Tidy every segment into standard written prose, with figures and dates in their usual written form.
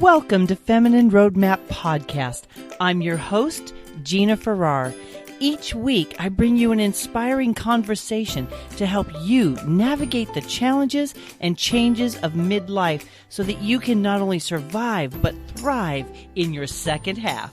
Welcome to Feminine Roadmap Podcast. I'm your host, Gina-r-Farrar. Each week, I bring you an inspiring conversation to help you navigate the challenges and changes of midlife so that you can not only survive, but thrive in your second half.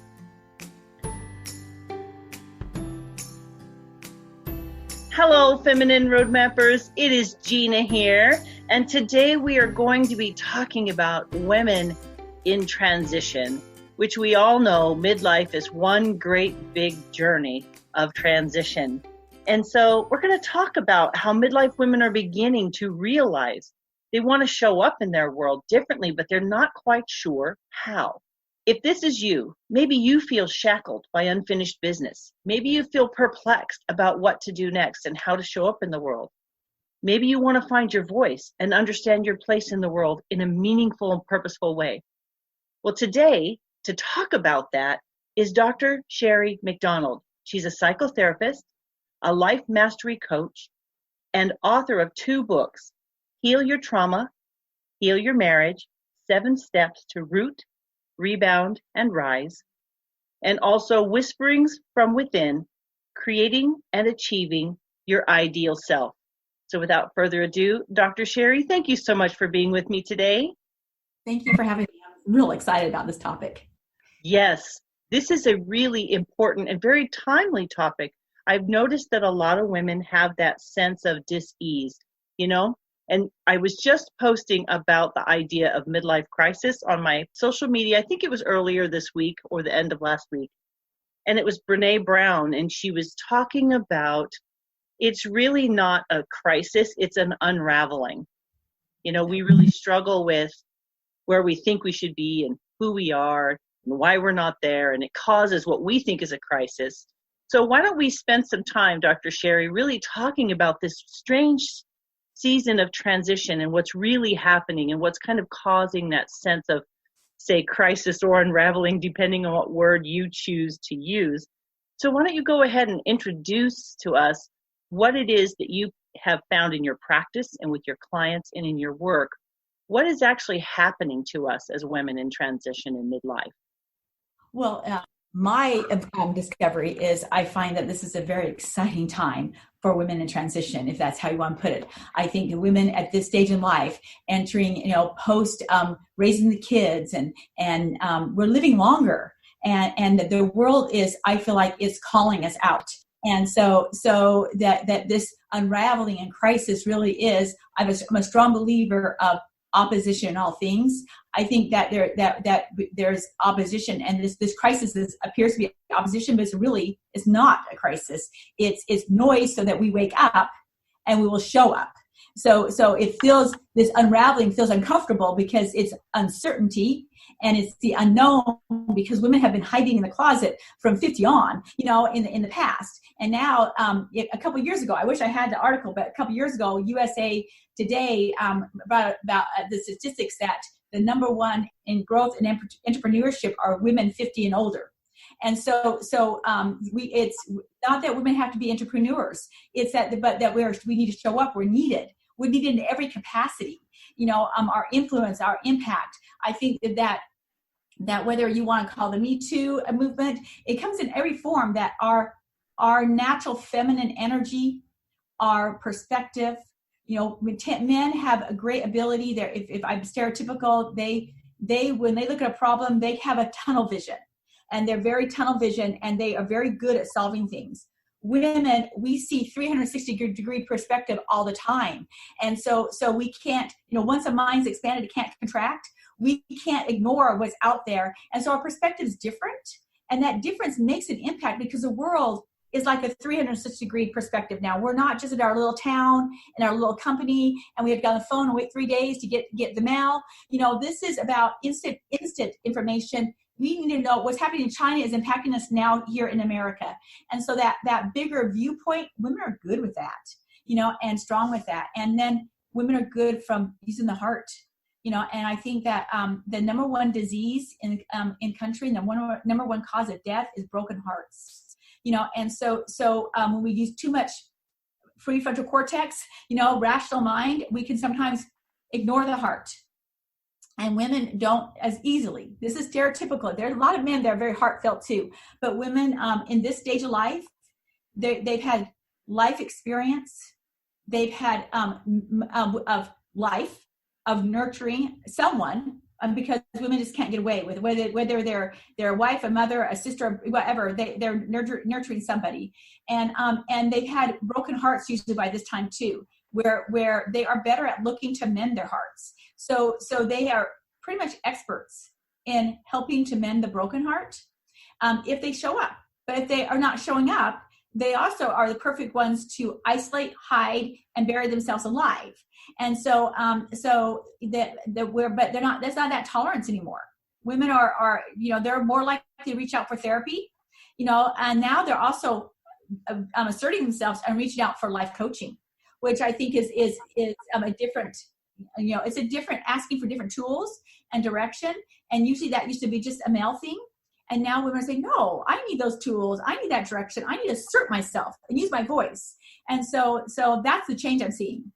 Hello, Feminine Roadmappers. It is Gina here, and today we are going to be talking about women in transition, which we all know midlife is one great big journey of transition. And so we're going to talk about how midlife women are beginning to realize they want to show up in their world differently, but they're not quite sure how. If this is you, maybe you feel shackled by unfinished business. Maybe you feel perplexed about what to do next and how to show up in the world. Maybe you want to find your voice and understand your place in the world in a meaningful and purposeful way. Well, today, to talk about that, is Dr. Cheri McDonald. She's a psychotherapist, a life mastery coach, and author of 2 books, Heal Your Trauma, Heal Your Marriage, 7 Steps to Root, Rebound, and Rise, and also Whisperings from Within, Creating and Achieving Your Ideal Self. So without further ado, Dr. Cheri, thank you so much for being with me today. Thank you for having me. I'm real excited about this topic. Yes, this is a really important and very timely topic. I've noticed that a lot of women have that sense of dis-ease, and I was just posting about the idea of midlife crisis on my social media. I think it was earlier this week or the end of last week. And it was Brene Brown, and she was talking about it's really not a crisis, it's an unraveling. We really struggle with where we think we should be and who we are and why we're not there, and it causes what we think is a crisis. So why don't we spend some time, Dr. Cheri, really talking about this strange season of transition and what's really happening and what's kind of causing that sense of, say, crisis or unraveling, depending on what word you choose to use. So why don't you go ahead and introduce to us what it is that you have found in your practice and with your clients and in your work. What is actually happening to us as women in transition in midlife? Well, my discovery is I find that this is a very exciting time for women in transition, if that's how you want to put it. I think women at this stage in life, entering, post raising the kids, and we're living longer, and the world is, I feel like, is calling us out. And so that this unraveling and crisis really is, I'm a strong believer of opposition in all things. I think that there's opposition, and this crisis appears to be opposition, but it really is not a crisis. It's noise so that we wake up and we will show up. So it feels, this unraveling feels uncomfortable because it's uncertainty and it's the unknown, because women have been hiding in the closet from 50 on, in the past. And now, a couple of years ago, I wish I had the article, but a couple of years ago, USA Today about the statistics that the number one in growth and entrepreneurship are women 50 and older. And so it's not that women have to be entrepreneurs. It's that we need to show up. We're needed. We're needed in every capacity. Our influence, our impact. I think that whether you want to call the Me Too a movement, it comes in every form, that our natural feminine energy, our perspective. Men have a great ability. If I'm stereotypical, they when they look at a problem, they have a tunnel vision, and they're very tunnel vision, and they are very good at solving things. Women, we see 360-degree perspective all the time. And so we can't, once a mind's expanded, it can't contract. We can't ignore what's out there. And so our perspective is different. And that difference makes an impact, because the world is like a 360-degree perspective now. We're not just at our little town and our little company, and we have to get on the phone and wait 3 days to get the mail. This is about instant information. We need to know what's happening in China is impacting us now here in America. And so that bigger viewpoint, women are good with that, and strong with that. And then women are good from using the heart, and I think that the number one disease in country, and the number one cause of death is broken hearts. And so when we use too much prefrontal cortex, rational mind, we can sometimes ignore the heart. And women don't as easily. This is stereotypical. There are a lot of men that are very heartfelt too, but women in this stage of life, they've had life experience. They've had of life, of nurturing someone, because women just can't get away with it. Whether they're a wife, a mother, a sister, whatever, they're nurturing somebody, and they've had broken hearts usually by this time too, where they are better at looking to mend their hearts. So they are pretty much experts in helping to mend the broken heart if they show up. But if they are not showing up, they also are the perfect ones to isolate, hide, and bury themselves alive. And so, but they're not. There's not that tolerance anymore. Women are they're more likely to reach out for therapy, and now they're also asserting themselves and reaching out for life coaching, which I think is a different. It's a different, asking for different tools and direction. And usually that used to be just a male thing. And now women are saying, no, I need those tools. I need that direction. I need to assert myself and use my voice. And so that's the change I'm seeing.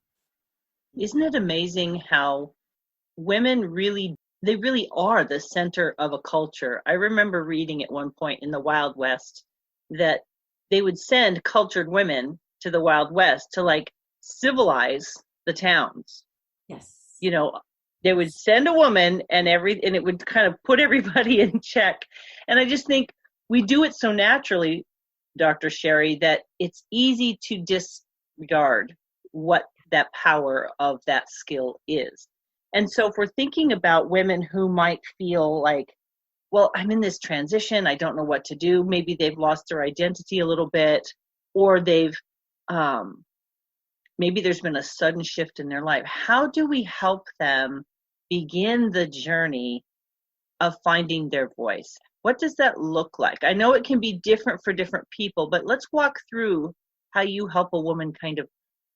Isn't it amazing how women really are the center of a culture? I remember reading at one point in the Wild West that they would send cultured women to the Wild West to like civilize the towns. Yes. They would send a woman and it would kind of put everybody in check. And I just think we do it so naturally, Dr. Cheri, that it's easy to disregard what that power of that skill is. And so if we're thinking about women who might feel like, well, I'm in this transition, I don't know what to do. Maybe they've lost their identity a little bit, or they've, maybe there's been a sudden shift in their life. How do we help them begin the journey of finding their voice? What does that look like? I know it can be different for different people, but let's walk through how you help a woman kind of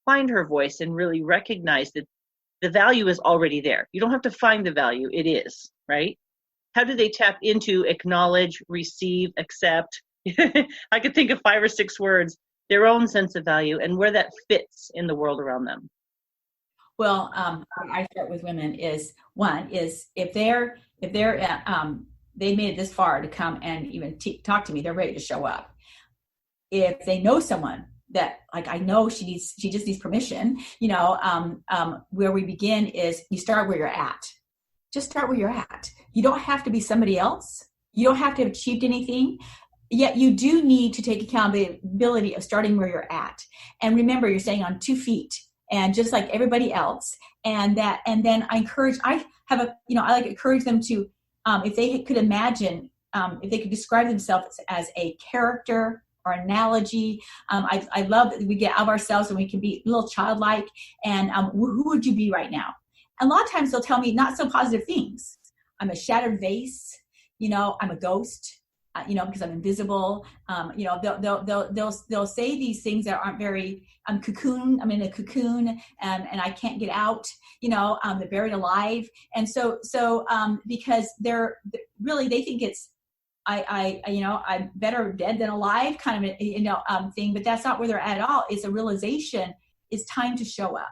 find her voice and really recognize that the value is already there. You don't have to find the value, it is, right? How do they tap into, acknowledge, receive, accept? I could think of 5 or 6 words, their own sense of value and where that fits in the world around them. Well, what I start with women is, one is if they're they made it this far to come and even talk to me, they're ready to show up. If they know someone that, like, I know she just needs permission, where we begin is you start where you're at. Just start where you're at. You don't have to be somebody else. You don't have to have achieved anything. Yet you do need to take accountability of starting where you're at. And remember, you're staying on 2 feet, and just like everybody else. And then I like to encourage them to, if they could imagine, if they could describe themselves as a character or analogy. I love that we get out of ourselves and we can be a little childlike. And who would you be right now? And a lot of times they'll tell me not so positive things. I'm a shattered vase. I'm a ghost. Because I'm invisible. They'll say these things that aren't very, I'm in a cocoon, and I can't get out, they're buried alive. And so because they're really, they think it's, I'm better dead than alive kind of, thing, but that's not where they're at all. It's a realization it's time to show up.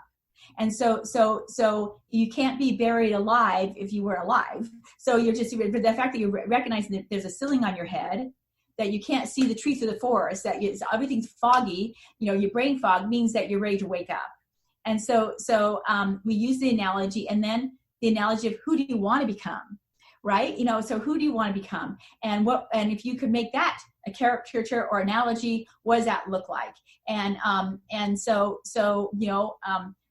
And so you can't be buried alive if you were alive. So you're just, but the fact that you recognize that there's a ceiling on your head, that you can't see the tree through the forest, that everything's foggy, your brain fog means that you're ready to wake up. And so we use the analogy, and then the analogy of who do you want to become, right? So who do you want to become? And if you could make that a caricature or analogy, what does that look like? And so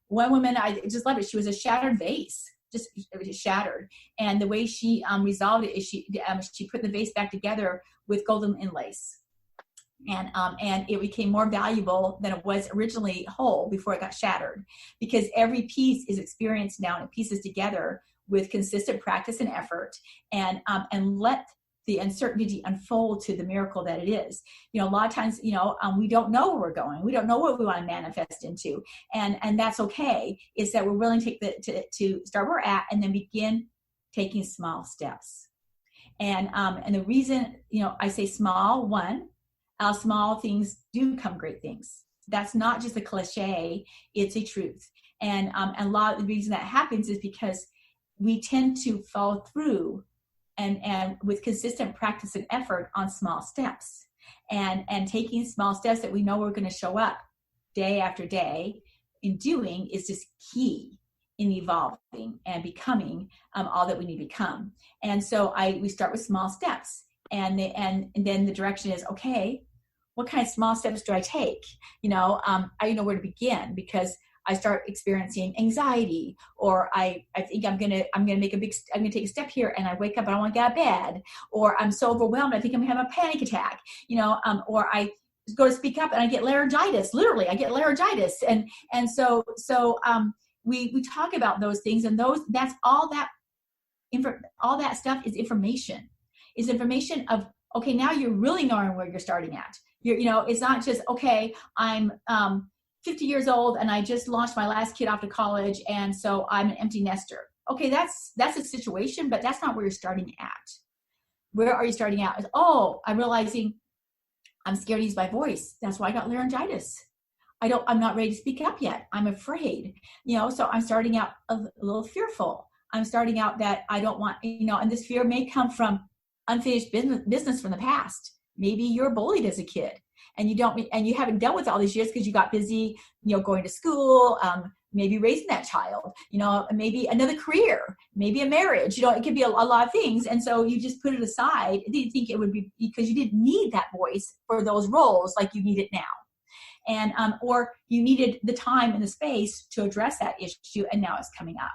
one woman, I just love it. She was a shattered vase, just shattered. And the way she resolved it is she put the vase back together with golden inlays. And it became more valuable than it was originally whole before it got shattered, because every piece is experienced now and it pieces together with consistent practice and effort, and let the uncertainty unfold to the miracle that it is. A lot of times, we don't know where we're going. We don't know what we want to manifest into. And that's okay. It's that we're willing to start where we're at and then begin taking small steps. And the reason, I say small, one, small things do come great things. That's not just a cliche, it's a truth. And a lot of the reason that happens is because we tend to follow through and with consistent practice and effort on small steps, and taking small steps that we know we're going to show up day after day in doing is just key in evolving and becoming all that we need to become. And so we start with small steps, and then the direction is, okay, what kind of small steps do I take? I know where to begin, because I start experiencing anxiety, or I think I'm gonna take a step here, and I wake up and I want to get out of bed, or I'm so overwhelmed I think I'm gonna have a panic attack, or I go to speak up and I get laryngitis. Literally, I get laryngitis, and so we talk about those things, and that's all that stuff is information. Is information of, okay, now you're really knowing where you're starting at. It's not just, okay, I'm 50 years old and I just launched my last kid off to college, and so I'm an empty nester. Okay, that's a situation, but that's not where you're starting at. Where are you starting out? I'm realizing I'm scared to use my voice. That's why I got laryngitis. I'm not ready to speak up yet. I'm afraid, so I'm starting out a little fearful. I'm starting out that I don't want, and this fear may come from unfinished business from the past. Maybe you're bullied as a kid, and you haven't dealt with all these years because you got busy, going to school, maybe raising that child, maybe another career, maybe a marriage, it could be a lot of things. And so you just put it aside. Didn't think it would be, because you didn't need that voice for those roles like you need it now. And, or you needed the time and the space to address that issue, and now it's coming up.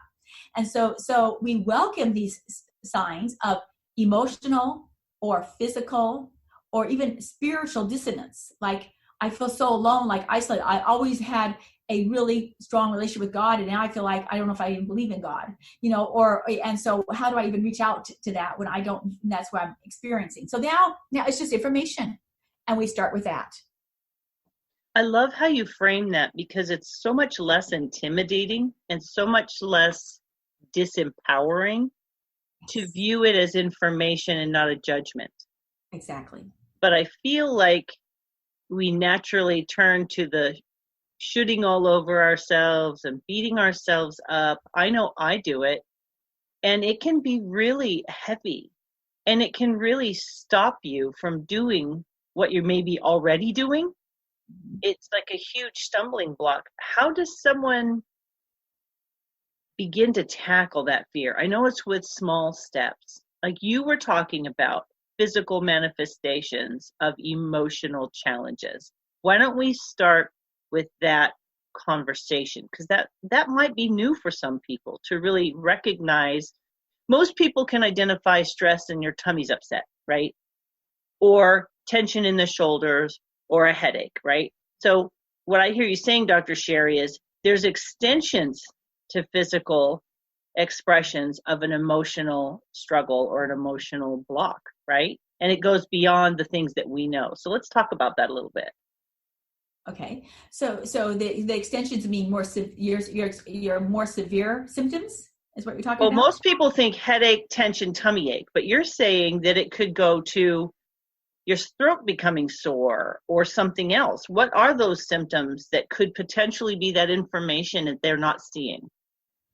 And so we welcome these signs of emotional or physical or even spiritual dissonance. Like, I feel so alone, like isolated. I always had a really strong relationship with God, and now I feel like I don't know if I even believe in God, and so how do I even reach out to that when I don't? That's what I'm experiencing. So now it's just information, and we start with that. I love how you frame that, because it's so much less intimidating and so much less disempowering to view it as information and not a judgment. Exactly. But I feel like we naturally turn to the shooting all over ourselves and beating ourselves up. I know I do it, and it can be really heavy, and it can really stop you from doing what you're maybe already doing. It's like a huge stumbling block. How does someone begin to tackle that fear? I know it's with small steps. Like you were talking about physical manifestations of emotional challenges. Why don't we start with that conversation? Because that might be new for some people to really recognize. Most people can identify stress and your tummy's upset, right? Or tension in the shoulders, or a headache, right? So what I hear you saying, Dr. Cheri, is there's extensions to physical expressions of an emotional struggle or an emotional block, right? And it goes beyond the things that we know. So let's talk about that a little bit. Okay. So the extensions mean your more severe symptoms is what you're talking about? Well, most people think headache, tension, tummy ache, but you're saying that it could go to your throat becoming sore or something else. What are those symptoms that could potentially be that information that they're not seeing?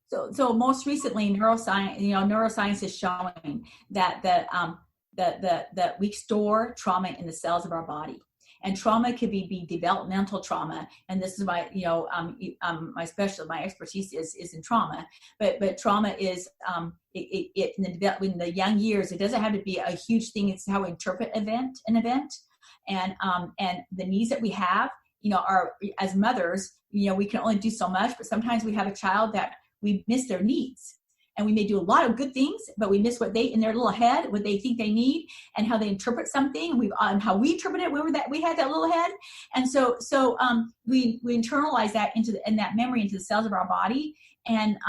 So most recently, neuroscience is showing that we store trauma in the cells of our body, and trauma could be developmental trauma. And this is why my expertise is in trauma. But trauma is in the young years. It doesn't have to be a huge thing. It's how we interpret an event, and the needs that we have. Are, as mothers, we can only do so much. But sometimes we have a child that we miss their needs, and we may do a lot of good things, but we miss what they, in their little head, what they think they need, and how they interpret something, and how we interpret it. We had that little head, and so we internalize that in that memory into the cells of our body, and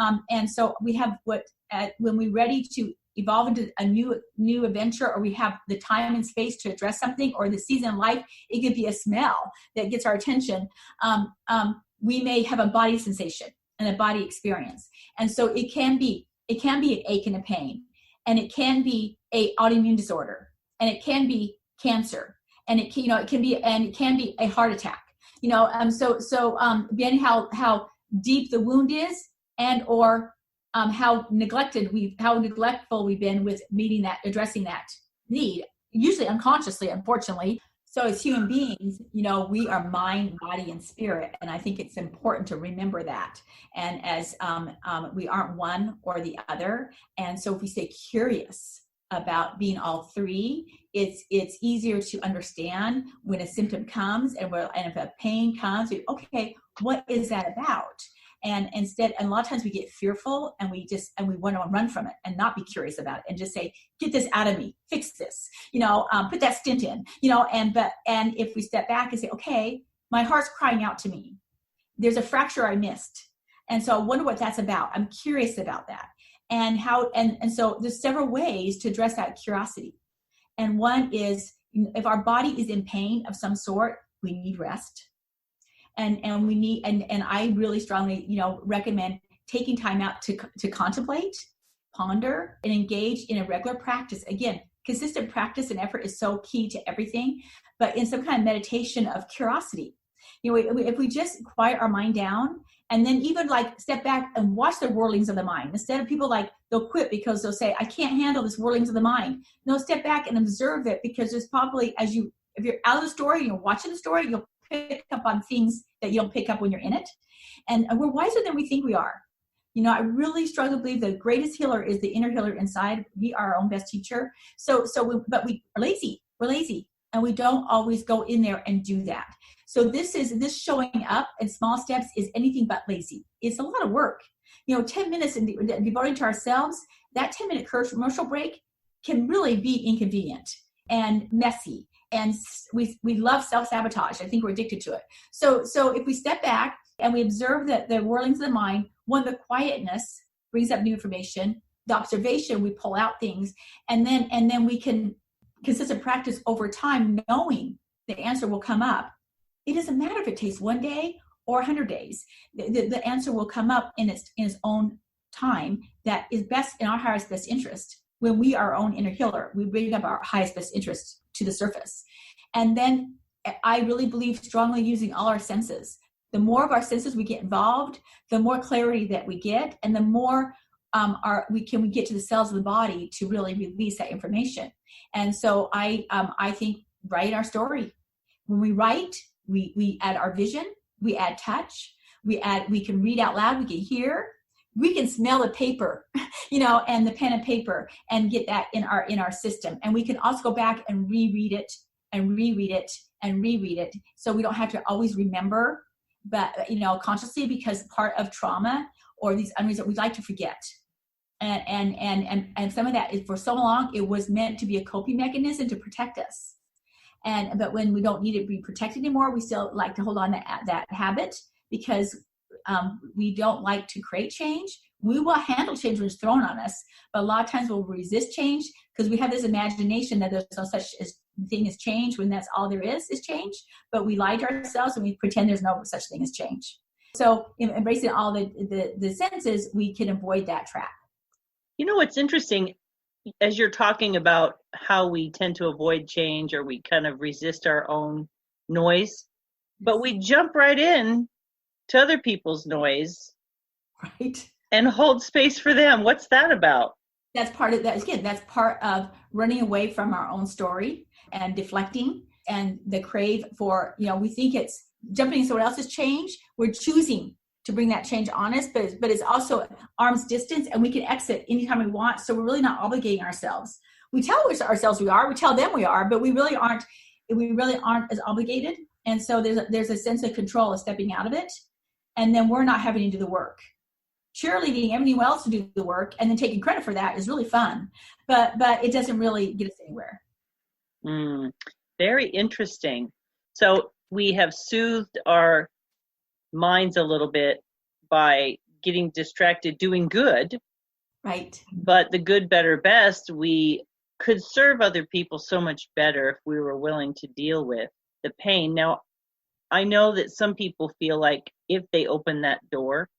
so we have when we're ready to evolve into a new adventure, or we have the time and space to address something, or the season of life. It could be a smell that gets our attention. We may have a body sensation and a body experience, and so it can be an ache and a pain, and it can be a autoimmune disorder, and it can be cancer, and it can be a heart attack. Depending how deep the wound is, and or how neglectful we've been with addressing that need, usually unconsciously, unfortunately. So as human beings, we are mind, body, and spirit. And I think it's important to remember that. And as we aren't one or the other. And so if we stay curious about being all three, it's easier to understand when a symptom comes and if a pain comes, okay, what is that about? And a lot of times we get fearful and we want to run from it and not be curious about it and just say, get this out of me, fix this, put that stint in, and if we step back and say, okay, my heart's crying out to me. There's a fracture I missed. And so I wonder what that's about. I'm curious about that. And so there's several ways to address that curiosity. And one is, if our body is in pain of some sort, we need rest. And we need, and I really strongly, recommend taking time out to contemplate, ponder, and engage in a regular practice. Again, consistent practice and effort is so key to everything, but in some kind of meditation of curiosity. If we just quiet our mind down and then even step back and watch the whirlings of the mind, instead of people they'll quit because they'll say, I can't handle this whirlings of the mind. No, step back and observe it, because there's probably, if you're out of the story, you're watching the story, you'll pick up on things that you don't pick up when you're in it. And we're wiser than we think we are. I really strongly believe the greatest healer is the inner healer inside. We are our own best teacher. But we are lazy. We're lazy. And we don't always go in there and do that. So this showing up in small steps is anything but lazy. It's a lot of work. 10 minutes in devoting to ourselves, that 10-minute commercial break can really be inconvenient and messy. And we love self-sabotage. I think we're addicted to it. So if we step back and we observe that the whirlings of the mind, the quietness brings up new information, the observation, we pull out things, and then we can consistent practice over time, knowing the answer will come up. It doesn't matter if it takes 1 day or 100 days. The answer will come up in its own time that is best in our highest best interest. When we are our own inner healer, we bring up our highest best interest to the surface. And then I really believe strongly using all our senses. The more of our senses we get involved, the more clarity that we get, and the more we get to the cells of the body to really release that information. And so I think write our story. When we write, we add our vision, we add touch, we can read out loud, we can hear, we can smell the paper, and the pen and paper, and get that in our system. And we can also go back and reread it and reread it and reread it. So we don't have to always remember, but, consciously, because part of trauma or these unresolved, we like to forget. And some of that is, for so long, it was meant to be a coping mechanism to protect us. But when we don't need it to be protected anymore, we still like to hold on to that habit, because we don't like to create change. We will handle change when it's thrown on us, but a lot of times we'll resist change because we have this imagination that there's no such thing as change, when that's all there is change. But we lie to ourselves and we pretend there's no such thing as change. So in embracing all the senses, we can avoid that trap. What's interesting, as you're talking about how we tend to avoid change, or we kind of resist our own noise, but we jump right in to other people's noise, right, and hold space for them. What's that about? That's part of that. Again, that's part of running away from our own story and deflecting, and the crave for, we think it's jumping into someone else's change. We're choosing to bring that change on us, but it's also arm's distance, and we can exit anytime we want. So we're really not obligating ourselves. We tell ourselves we are, we tell them we are, but we really aren't as obligated. And so there's a sense of control of stepping out of it. And then we're not having to do the work. Cheerleading everyone else to do the work and then taking credit for that is really fun, but it doesn't really get us anywhere. Very interesting. So we have soothed our minds a little bit by getting distracted, doing good. Right. But the good, better, best, we could serve other people so much better if we were willing to deal with the pain. Now, I know that some people feel like if they open that door,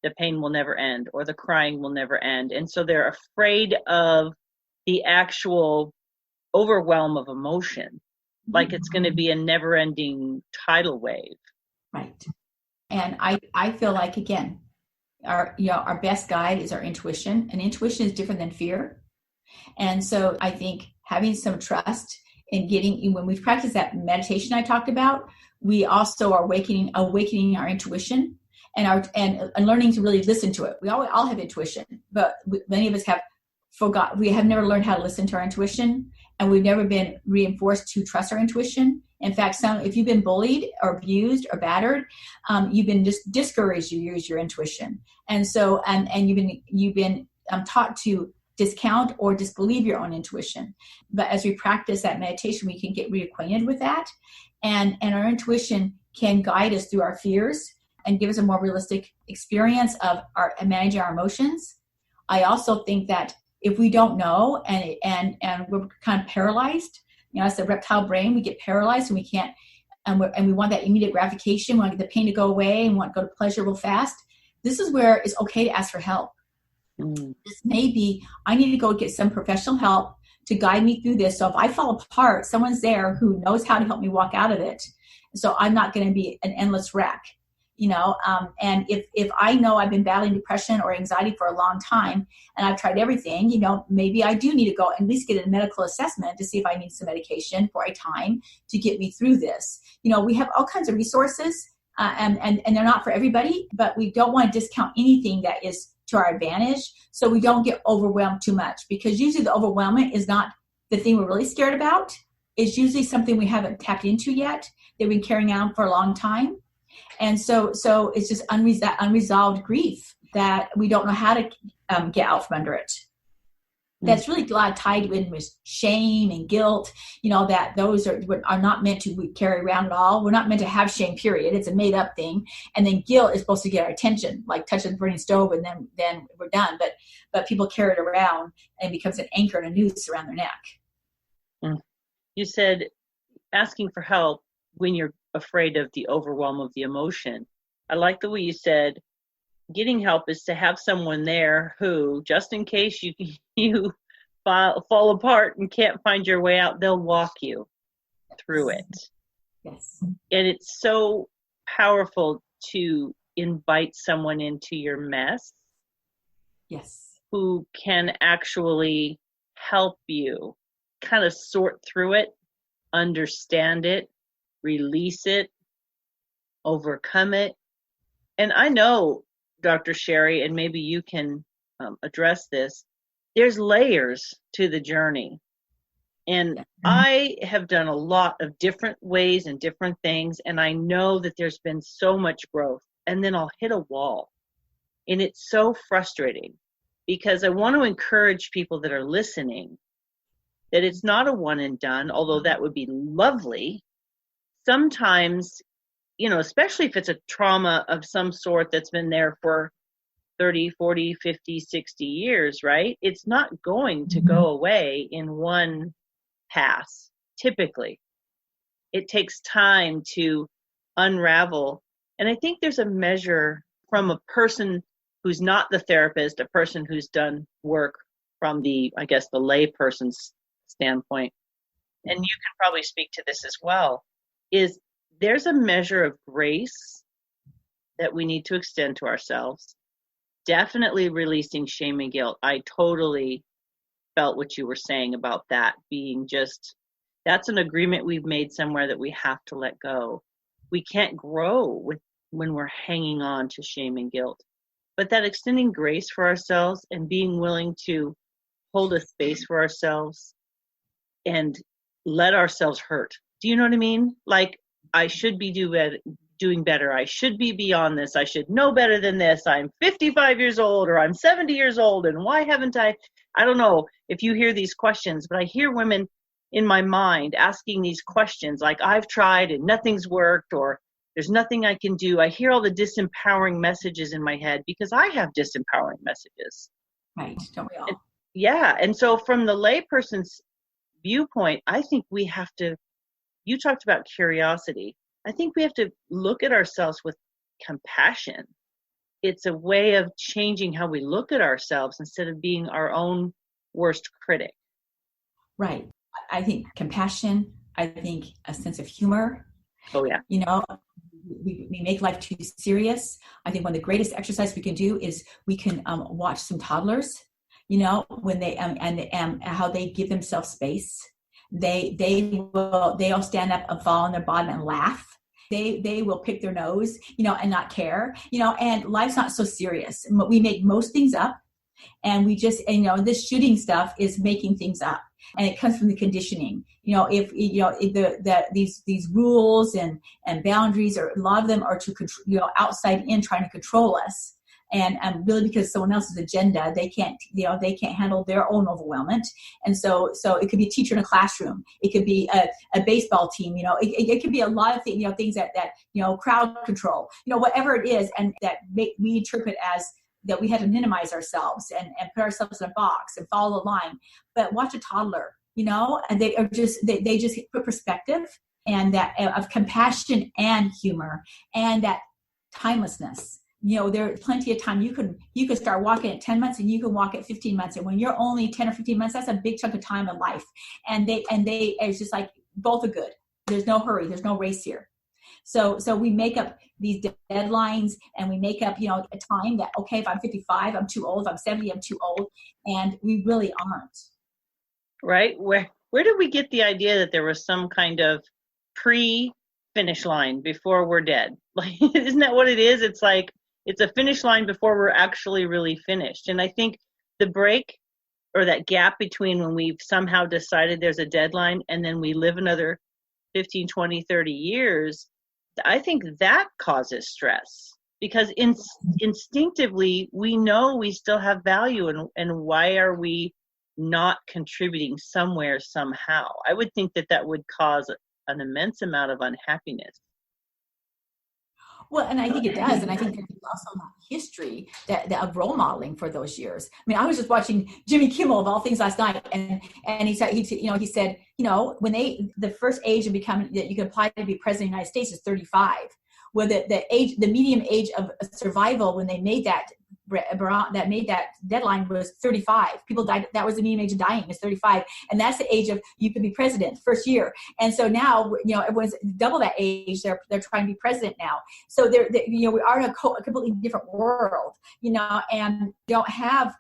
the pain will never end, or the crying will never end. And so they're afraid of the actual overwhelm of emotion, like it's going to be a never-ending tidal wave. Right. And I feel like, again, our best guide is our intuition, and intuition is different than fear. And so I think having some trust in when we've practiced that meditation I talked about, we also are awakening our intuition and learning to really listen to it. We all have intuition, but many of us we have never learned how to listen to our intuition, and we've never been reinforced to trust our intuition. In fact, if you've been bullied or abused or battered, you've been just discouraged to use your intuition. And so, and you've been taught to discount or disbelieve your own intuition. But as we practice that meditation, we can get reacquainted with that. And our intuition can guide us through our fears and give us a more realistic experience of managing our emotions. I also think that if we don't know and we're kind of paralyzed, it's the reptile brain, we get paralyzed and we can't, and we want that immediate gratification, we want the pain to go away and want to go to pleasure real fast. This is where it's okay to ask for help. This may be, I need to go get some professional help to guide me through this. So if I fall apart, someone's there who knows how to help me walk out of it. So I'm not going to be an endless wreck. And if I know I've been battling depression or anxiety for a long time and I've tried everything, maybe I do need to go at least get a medical assessment to see if I need some medication for a time to get me through this. We have all kinds of resources and they're not for everybody, but we don't want to discount anything that is to our advantage so we don't get overwhelmed too much, because usually the overwhelmment is not the thing we're really scared about. It's usually something we haven't tapped into yet that we've been carrying on for a long time. And so it's just that unresolved grief that we don't know how to get out from under it. That's really a lot tied in with shame and guilt, that those are not meant to carry around at all. We're not meant to have shame, period. It's a made up thing. And then guilt is supposed to get our attention, like touching the burning stove, and then we're done. But people carry it around and it becomes an anchor and a noose around their neck. You said asking for help when you're afraid of the overwhelm of the emotion. I like the way you said getting help is to have someone there who, just in case you fall apart and can't find your way out, they'll walk you through it. Yes. And it's so powerful to invite someone into your mess. Yes. Who can actually help you kind of sort through it, understand it, release it, overcome it. And I know, Dr. Cheri, and maybe you can address this, there's layers to the journey. And I have done a lot of different ways and different things, and I know that there's been so much growth. And then I'll hit a wall. And it's so frustrating, because I want to encourage people that are listening that it's not a one and done, although that would be lovely. Sometimes, especially if it's a trauma of some sort that's been there for 30, 40, 50, 60 years, right? It's not going to go away in one pass, typically. It takes time to unravel. And I think there's a measure from a person who's not the therapist, a person who's done work from the lay person's standpoint, and you can probably speak to this as well, is there's a measure of grace that we need to extend to ourselves. Definitely releasing shame and guilt. I totally felt what you were saying about that being that's an agreement we've made somewhere that we have to let go. We can't grow when we're hanging on to shame and guilt. But that extending grace for ourselves and being willing to hold a space for ourselves and let ourselves hurt. Do you know what I mean? Like, I should be doing better. I should be beyond this. I should know better than this. I'm 55 years old, or I'm 70 years old, and why haven't I don't know if you hear these questions, but I hear women in my mind asking these questions like, I've tried and nothing's worked, or there's nothing I can do. I hear all the disempowering messages in my head because I have disempowering messages. Right, don't we all? Yeah, and so from the layperson's viewpoint, I think we have to, you talked about curiosity. I think we have to look at ourselves with compassion. It's a way of changing how we look at ourselves instead of being our own worst critic. Right. I think compassion, I think a sense of humor. Oh, yeah. we make life too serious. I think one of the greatest exercise we can do is we can watch some toddlers, when they and how they give themselves space. They'll stand up and fall on their bottom and laugh. They will pick their nose, and not care, and life's not so serious. We make most things up, and we just, this shooting stuff is making things up, and it comes from the conditioning. If these rules and boundaries, or a lot of them are to control, outside in, trying to control us. And really, because someone else's agenda, they can't handle their own overwhelmment. And so it could be a teacher in a classroom. It could be a baseball team. It could be a lot of things. Things that crowd control. Whatever it is, and that we interpret as that we had to minimize ourselves and put ourselves in a box and follow the line. But watch a toddler. And they just put perspective, and that of compassion and humor, and that timelessness. There's plenty of time. You could start walking at 10 months, and you can walk at 15 months. And when you're only 10 or 15 months, that's a big chunk of time in life. And it's just like, both are good. There's no hurry. There's no race here. So we make up these deadlines, and we make up, a time that, okay, if I'm 55, I'm too old. If I'm 70, I'm too old. And we really aren't. Right? Where did we get the idea that there was some kind of pre-finish line before we're dead? Like, isn't that what it is? It's like, it's a finish line before we're actually really finished. And I think the break, or that gap between when we've somehow decided there's a deadline and then we live another 15, 20, 30 years, I think that causes stress, because instinctively we know we still have value, and why are we not contributing somewhere, somehow? I would think that would cause an immense amount of unhappiness. Well, and I think it does. And I think there's also not history that of role modeling for those years. I mean, I was just watching Jimmy Kimmel, of all things, last night. And he said, when the first age of becoming, that you can apply to be president of the United States, is 35. Well, the median age of survival when they made that deadline was 35. People died. That was the median age of dying, is 35. And that's the age of, you could be president first year. And so now, everyone's double that age. They're trying to be president now. So we are in a completely different world, and don't have,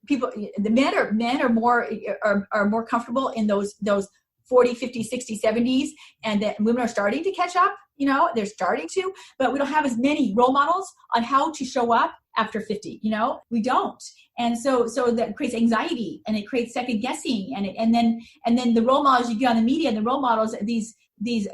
people, the men are more comfortable in those 40, 50, 60, 70s, and that women are starting to catch up. They're starting to, but we don't have as many role models on how to show up after 50. We don't. And so that creates anxiety, and it creates second guessing. And then the role models you get on the media, and the role models, these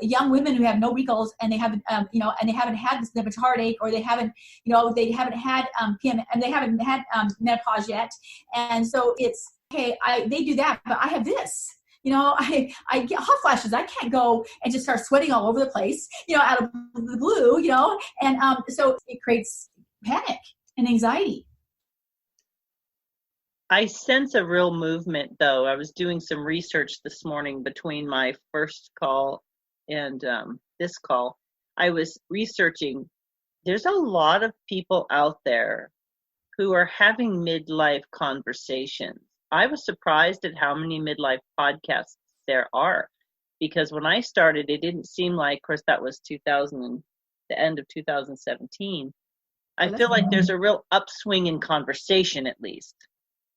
young women who have no wrinkles, and they haven't, and they haven't had this much heartache, or they haven't had PM, and they haven't had menopause yet. And so it's, okay, they do that, but I have this. I get hot flashes. I can't go and just start sweating all over the place, out of the blue, and so it creates panic and anxiety. I sense a real movement, though. I was doing some research this morning between my first call and this call. I was researching. There's a lot of people out there who are having midlife conversations. I was surprised at how many midlife podcasts there are, because when I started, it didn't seem like, of course, that was the end of 2017. I feel like there's a real upswing in conversation, at least.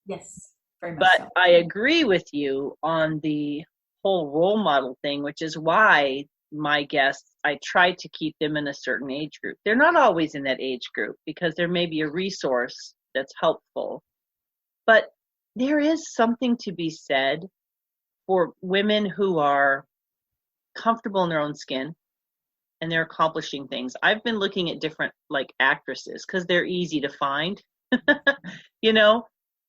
Yes, very much. But so. I agree with you on the whole role model thing, which is why my guests, I try to keep them in a certain age group. They're not always in that age group, because there may be a resource that's helpful. But there is something to be said for women who are comfortable in their own skin and they're accomplishing things. I've been looking at different actresses, because they're easy to find,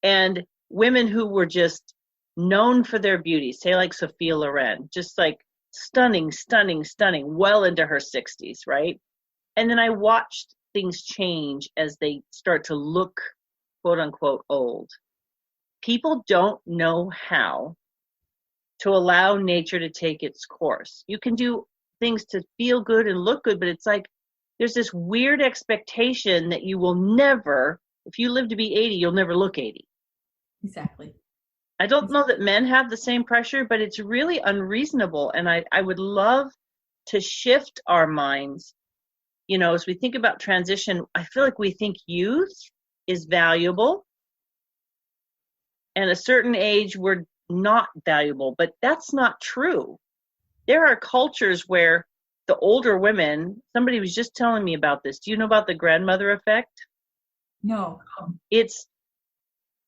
and women who were just known for their beauty, say like Sophia Loren, just like stunning, well into her 60s, right? And then I watched things change as they start to look, quote unquote, old. People don't know how to allow nature to take its course. You can do things to feel good and look good, but it's like there's this weird expectation that you will never, if you live to be 80, you'll never look 80. Exactly. I don't know that men have the same pressure, but it's really unreasonable. And I would love to shift our minds as we think about transition, I feel like we think youth is valuable, and a certain age we're not valuable, but that's not true. There are cultures where the older women, somebody was just telling me about this. Do you know about the grandmother effect? No. It's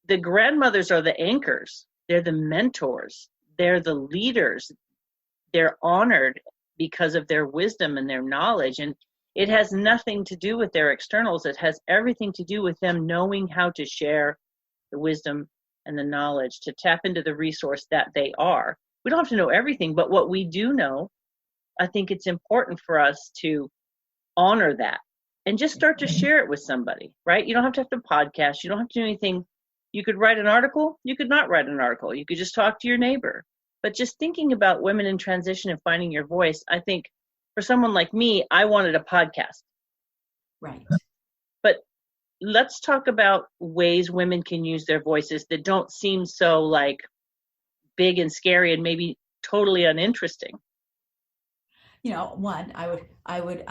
the grandmothers are the anchors. They're the mentors. They're the leaders. They're honored because of their wisdom and their knowledge. And it has nothing to do with their externals. It has everything to do with them knowing how to share the wisdom and the knowledge, to tap into the resource that they are. We don't have to know everything, but what we do know, I think it's important for us to honor that and just start to share it with somebody, right? You don't have to podcast. You don't have to do anything. You could write an article. You could not write an article. You could just talk to your neighbor. But just thinking about women in transition and finding your voice, I think for someone like me, I wanted a podcast. Right. But let's talk about ways women can use their voices that don't seem so like big and scary and maybe totally uninteresting. One, I would,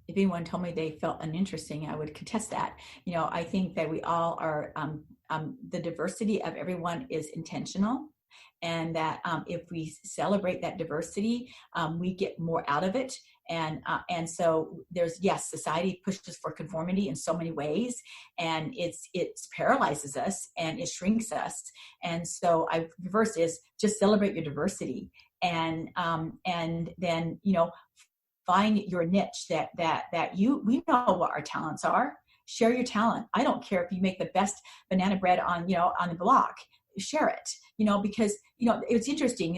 if anyone told me they felt uninteresting, I would contest that. I think that we all are, the diversity of everyone is intentional. And that if we celebrate that diversity, we get more out of it. And so there's, yes, society pushes for conformity in so many ways, and it paralyzes us and it shrinks us. And so the verse is just celebrate your diversity, and then find your niche that we know what our talents are. Share your talent. I don't care if you make the best banana bread on the block. Share it, because it's interesting.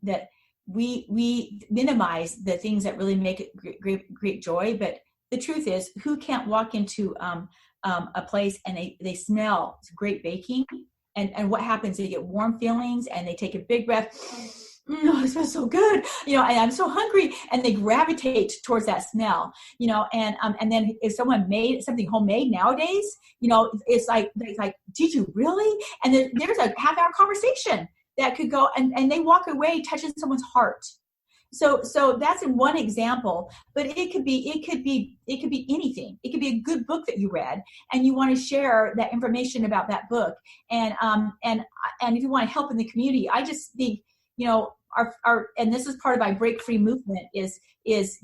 That we minimize the things that really make it great joy. But the truth is, who can't walk into a place and they smell great baking, and what happens? They get warm feelings and they take a big breath. It smells so good, and I'm so hungry, and they gravitate towards that smell, and then if someone made something homemade nowadays, it's like, did you really? And there's a half-hour conversation that could go, and they walk away touching someone's heart. So that's in one example, but it could be anything. It could be a good book that you read and you want to share that information about that book. And if you want to help in the community, I just think, our and this is part of my break free movement is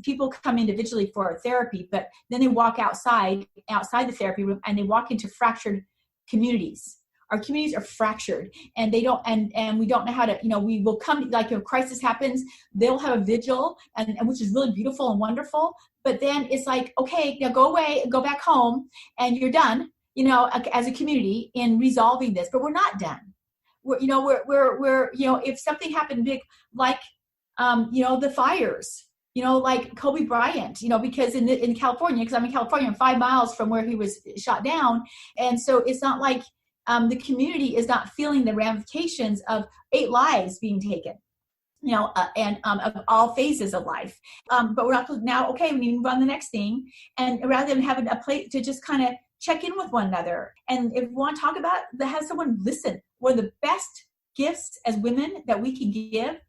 people come individually for therapy, but then they walk outside the therapy room and they walk into fractured communities. Our communities are fractured, and they don't, and we don't know how to, we will come, like if a crisis happens, they'll have a vigil, and which is really beautiful and wonderful. But then it's like, okay, now go away, go back home, and you're done, as a community in resolving this, but we're not done. We're if something happened big, like, the fires, like Kobe Bryant, because in California, because I'm in California, I'm 5 miles from where he was shot down. And so it's not like, the community is not feeling the ramifications of 8 lives being taken, and of all phases of life. But we're not now, okay, we need to move on to the next thing. And rather than having a place to just kind of check in with one another. And if we want to talk about it, have someone listen. One of the best gifts as women that we can give,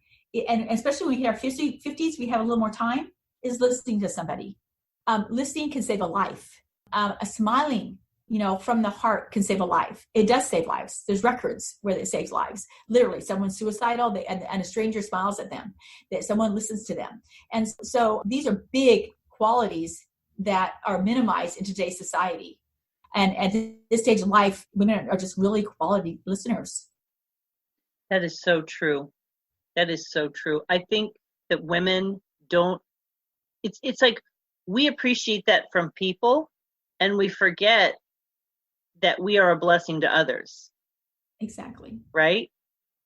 and especially when we hit our 50s, we have a little more time, is listening to somebody. Listening can save a life. A smiling, from the heart can save a life. It does save lives. There's records where it saves lives. Literally, someone's suicidal and a stranger smiles at them, that someone listens to them. And so these are big qualities that are minimized in today's society. And at this stage of life, women are just really quality listeners. That is so true. That is so true. I think that women don't, it's like we appreciate that from people, and we forget that we are a blessing to others. Exactly. Right?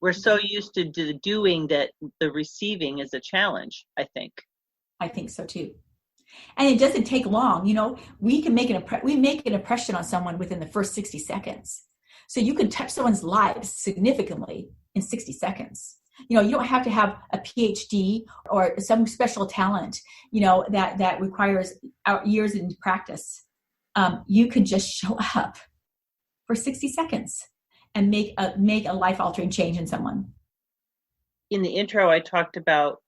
We're so used to the doing that the receiving is a challenge, I think. I think so too. And it doesn't take long. We can make an impression on someone within the first 60 seconds. So you can touch someone's lives significantly in 60 seconds. You don't have to have a PhD or some special talent, that requires years in practice. You can just show up for 60 seconds and make a life-altering change in someone. In the intro, I talked about,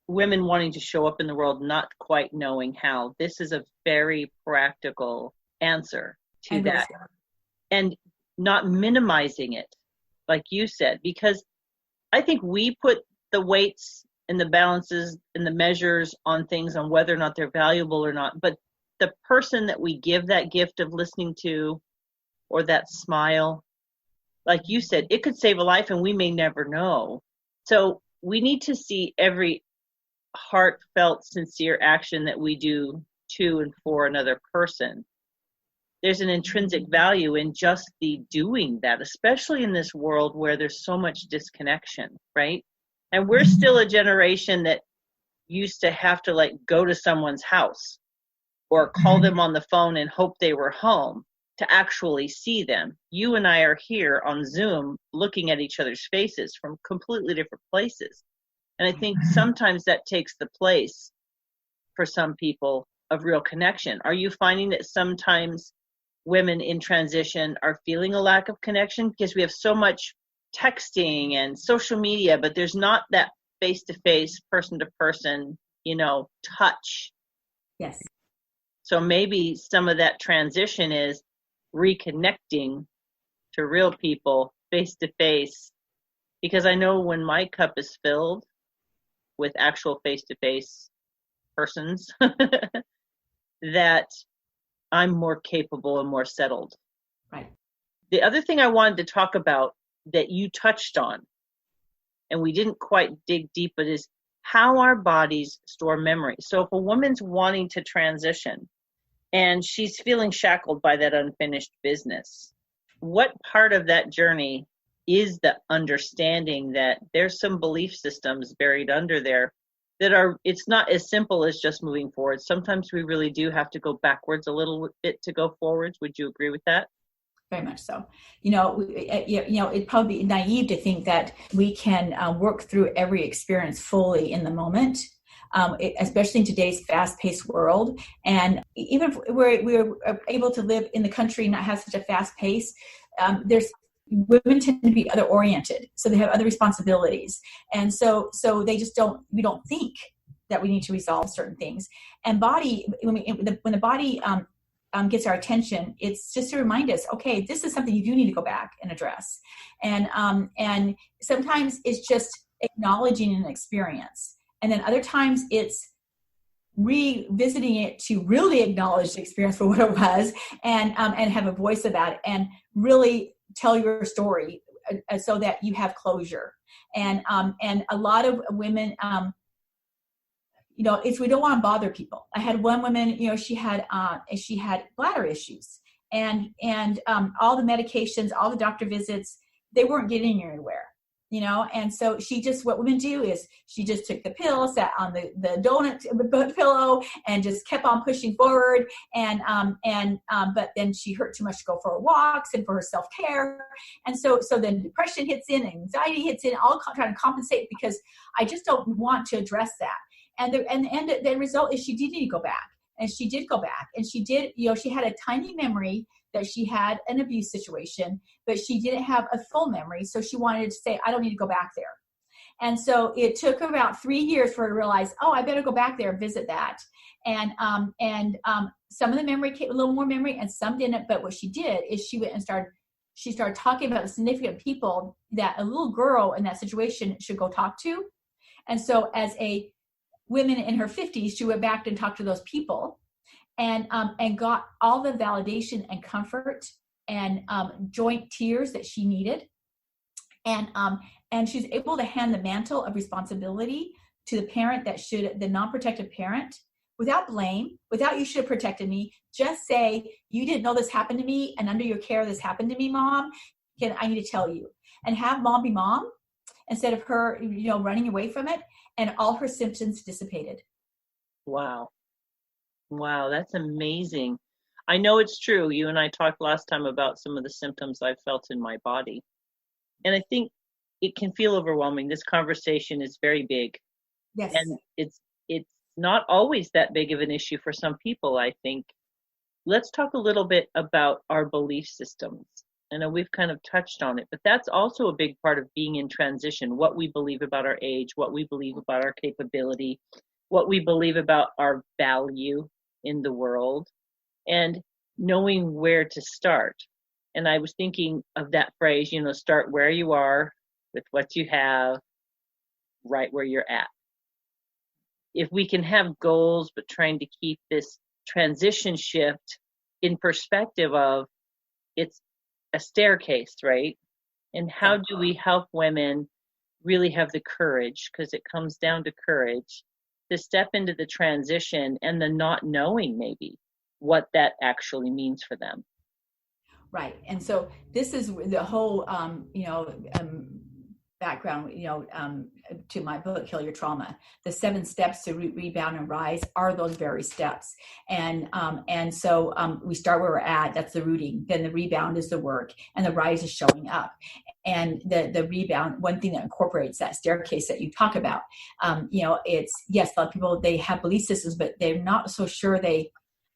women wanting to show up in the world, not quite knowing how. This is a very practical answer to that. And not minimizing it, like you said, because I think we put the weights and the balances and the measures on things on whether or not they're valuable or not. But the person that we give that gift of listening to, or that smile, like you said, it could save a life and we may never know. So we need to see every heartfelt, sincere action that we do to and for another person. There's an intrinsic value in just the doing that, especially in this world where there's so much disconnection, right? And we're still a generation that used to have to like go to someone's house or call them on the phone and hope they were home to actually see them. You and I are here on Zoom looking at each other's faces from completely different places. And I think sometimes that takes the place for some people of real connection. Are you finding that sometimes women in transition are feeling a lack of connection because we have so much texting and social media, but there's not that face-to-face, person-to-person, touch? Yes. So maybe some of that transition is reconnecting to real people face-to-face, because I know when my cup is filled with actual face-to-face persons that I'm more capable and more settled. Right. The other thing I wanted to talk about that you touched on, and we didn't quite dig deep, but is how our bodies store memory. So if a woman's wanting to transition and she's feeling shackled by that unfinished business, what part of that journey is the understanding that there's some belief systems buried under there that it's not as simple as just moving forward. Sometimes we really do have to go backwards a little bit to go forwards. Would you agree with that? Very much so. It'd probably be naive to think that we can work through every experience fully in the moment, especially in today's fast-paced world. And even if we're able to live in the country and not have such a fast pace, women tend to be other oriented, so they have other responsibilities, and so they just we don't think that we need to resolve certain things. And when the body gets our attention, it's just to remind us, okay, this is something you do need to go back and address. And sometimes it's just acknowledging an experience, and then other times it's revisiting it to really acknowledge the experience for what it was, and have a voice about it, and really tell your story so that you have closure. And a lot of women, it's, we don't want to bother people. I had one woman, she had bladder issues, and all the medications, all the doctor visits, they weren't getting anywhere. And so what women do is she just took the pill, sat on the donut pillow, and just kept on pushing forward. But then she hurt too much to go for her walks and for her self-care. And so then depression hits in, anxiety hits in, all trying to compensate because I just don't want to address that. And the result is she did need to go back. And she did go back, and she did, she had a tiny memory that she had an abuse situation, but she didn't have a full memory. So she wanted to say, I don't need to go back there. And so it took about 3 years for her to realize, oh, I better go back there and visit that. And some of the memory came, a little more memory, and some didn't. But what she did is she went and started talking about the significant people that a little girl in that situation should go talk to. And so as a woman in her 50s, she went back and talked to those people, and got all the validation and comfort and joint tears that she needed. And she's able to hand the mantle of responsibility to the parent the non-protective parent, without blame, without you should have protected me. Just say, you didn't know this happened to me, and under your care this happened to me, Mom. I need to tell you. And have Mom be Mom instead of her, running away from it, and all her symptoms dissipated. Wow, that's amazing. I know it's true. You and I talked last time about some of the symptoms I felt in my body. And I think it can feel overwhelming. This conversation is very big. Yes. And it's not always that big of an issue for some people, I think. Let's talk a little bit about our belief systems. I know we've kind of touched on it, but that's also a big part of being in transition, what we believe about our age, what we believe about our capability, what we believe about our value in the world, and knowing where to start. And I was thinking of that phrase, start where you are with what you have, right where you're at. If we can have goals, but trying to keep this transition shift in perspective of it's a staircase, right? And how do we help women really have the courage, because it comes down to courage, to step into the transition and the not knowing maybe what that actually means for them. Right. And so this is the whole, background, to my book, Heal Your Trauma. The 7 steps to rebound and rise are those very steps. And so we start where we're at. That's the rooting. Then the rebound is the work, and the rise is showing up. And the rebound, one thing that incorporates that staircase that you talk about, it's, yes, a lot of people, they have belief systems, but they're not so sure they're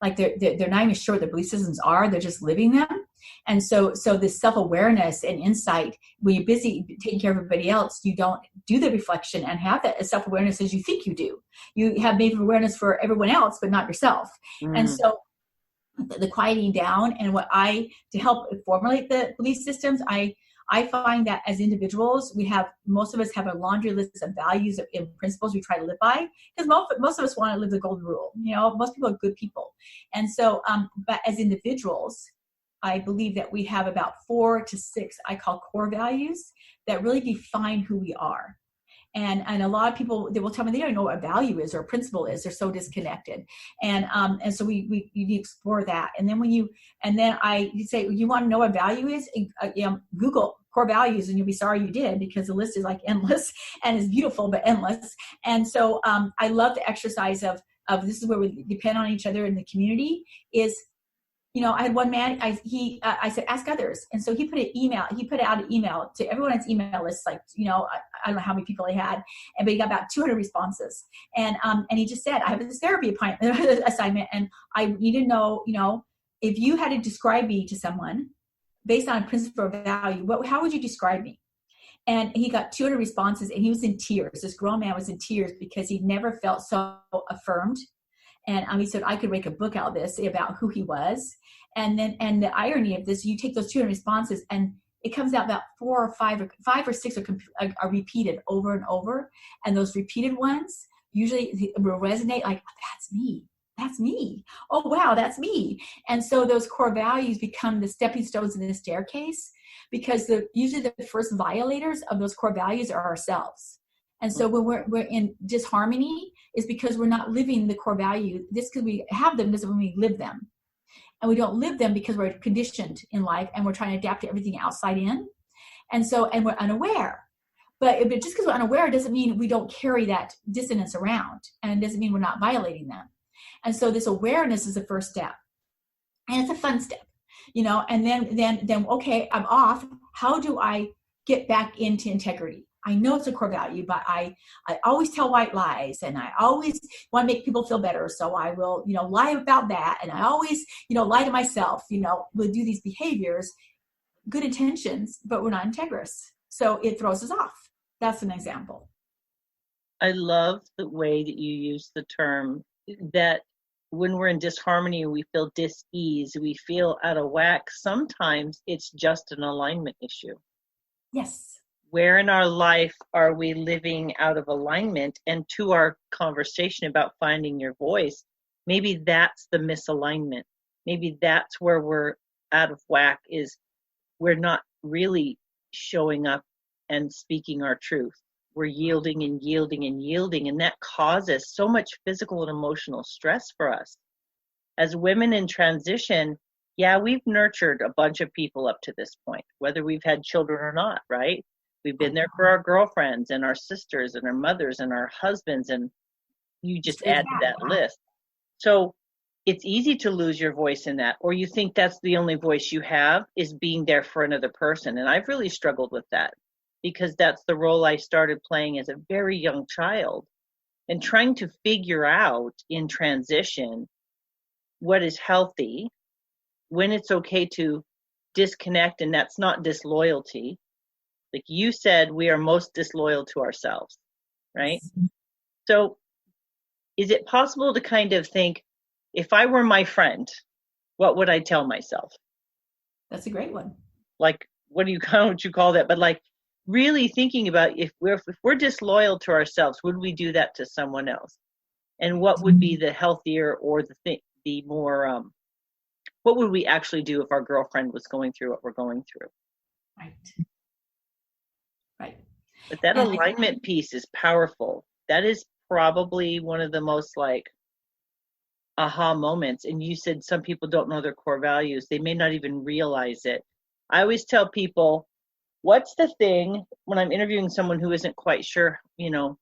not even sure what their belief systems are. They're just living them. And so this self-awareness and insight, when you're busy taking care of everybody else, you don't do the reflection and have that self-awareness as you think you do. You have maybe awareness for everyone else, but not yourself. And so the quieting down, and to help formulate the belief systems, I find that as individuals, most of us have a laundry list of values and principles we try to live by, because most of us want to live the golden rule. Most people are good people. And so, but as individuals, I believe that we have about 4 to 6, I call core values, that really define who we are. And a lot of people, they will tell me they don't know what a value is or a principle is. They're so disconnected. And so you need to explore that. And then you say, you want to know what value is? Google core values, and you'll be sorry you did, because the list is like endless, and is beautiful, but endless. And so I love the exercise of this is where we depend on each other in the community is, I had one man, I said, ask others. And so he put out an email to everyone on his email list, I don't know how many people he had, but he got about 200 responses. And he just said, I have this therapy assignment, and I need to know, if you had to describe me to someone based on a principle or value, how would you describe me? And he got 200 responses, and he was in tears. This grown man was in tears because he never felt so affirmed. And he said, I could make a book out of this about who he was. And the irony of this, you take those 200 responses, and it comes out about 4 or 5 or 6 are repeated over and over. And those repeated ones usually will resonate like, that's me. That's me. Oh, wow, that's me. And so those core values become the stepping stones in the staircase, because usually the first violators of those core values are ourselves. And so when we're in disharmony is because we're not living the core value. This, because we have them, doesn't mean we live them. And we don't live them because we're conditioned in life, and we're trying to adapt to everything outside in. And we're unaware. But just because we're unaware doesn't mean we don't carry that dissonance around, and it doesn't mean we're not violating them. And so this awareness is the first step. And it's a fun step, and then, okay, I'm off. How do I get back into integrity? I know it's a core value, but I always tell white lies, and I always want to make people feel better. So I will, lie about that. And I always, lie to myself, we'll do these behaviors, good intentions, but we're not integrous. So it throws us off. That's an example. I love the way that you use the term that when we're in disharmony, we feel dis-ease, we feel out of whack. Sometimes it's just an alignment issue. Yes. Where in our life are we living out of alignment? And to our conversation about finding your voice, maybe that's the misalignment. Maybe that's where we're out of whack, is we're not really showing up and speaking our truth. We're yielding and yielding and yielding, and that causes so much physical and emotional stress for us. As women in transition, yeah, we've nurtured a bunch of people up to this point, whether we've had children or not, right? We've been there for our girlfriends and our sisters and our mothers and our husbands, and you just add to that list. So it's easy to lose your voice in that, or you think that's the only voice you have, is being there for another person. And I've really struggled with that, because that's the role I started playing as a very young child, and trying to figure out in transition what is healthy, when it's okay to disconnect, and that's not disloyalty. Like you said, we are most disloyal to ourselves, right? So is it possible to kind of think, if I were my friend, what would I tell myself? That's a great one. Like, what do you call that? But like really thinking about if we're disloyal to ourselves, would we do that to someone else? And what would be the healthier or the more, what would we actually do if our girlfriend was going through what we're going through? Right. But that alignment piece is powerful. That is probably one of the most like aha moments. And you said some people don't know their core values. They may not even realize it. I always tell people, what's the thing when I'm interviewing someone who isn't quite sure, I've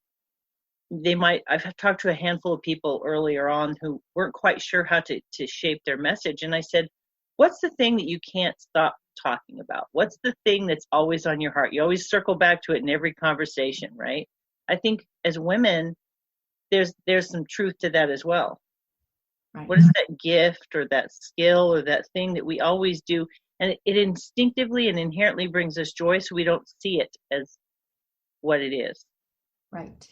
talked to a handful of people earlier on who weren't quite sure how to shape their message. And I said, what's the thing that you can't stop talking about? What's the thing that's always on your heart? You always circle back to it in every conversation, right? I think as women, there's some truth to that as well. Right. What is that gift or that skill or that thing that we always do? And it instinctively and inherently brings us joy, so we don't see it as what it is. Right.